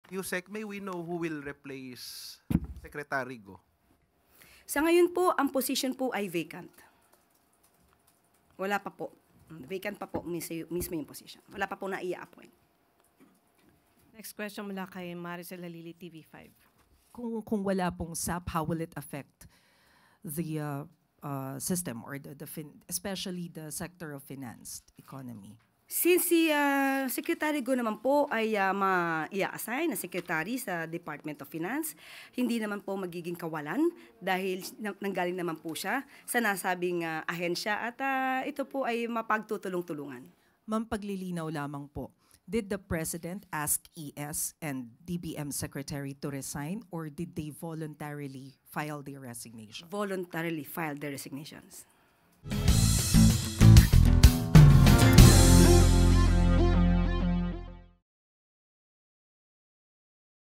Yusek, may we know who will replace Secretary Go? Sa ngayon po, ang position po ay vacant. Wala pa po. Vacant pa po mismo yung position. Wala pa po na i-appoint. Next question mula kay Maricel Halili, TV5. Kung wala pong SAP, how will it affect the system or especially the sector of finance economy? Since si Secretary Go naman po ay i-assign na secretary sa Department of Finance, hindi naman po magiging kawalan dahil nanggaling naman po siya sa nasabing ahensya at ito po ay mapagtutulong-tulungan. Ma'am, paglilinaw lamang po, did the President ask ES and DBM Secretary to resign or did they voluntarily file their resignation? Voluntarily filed their resignations.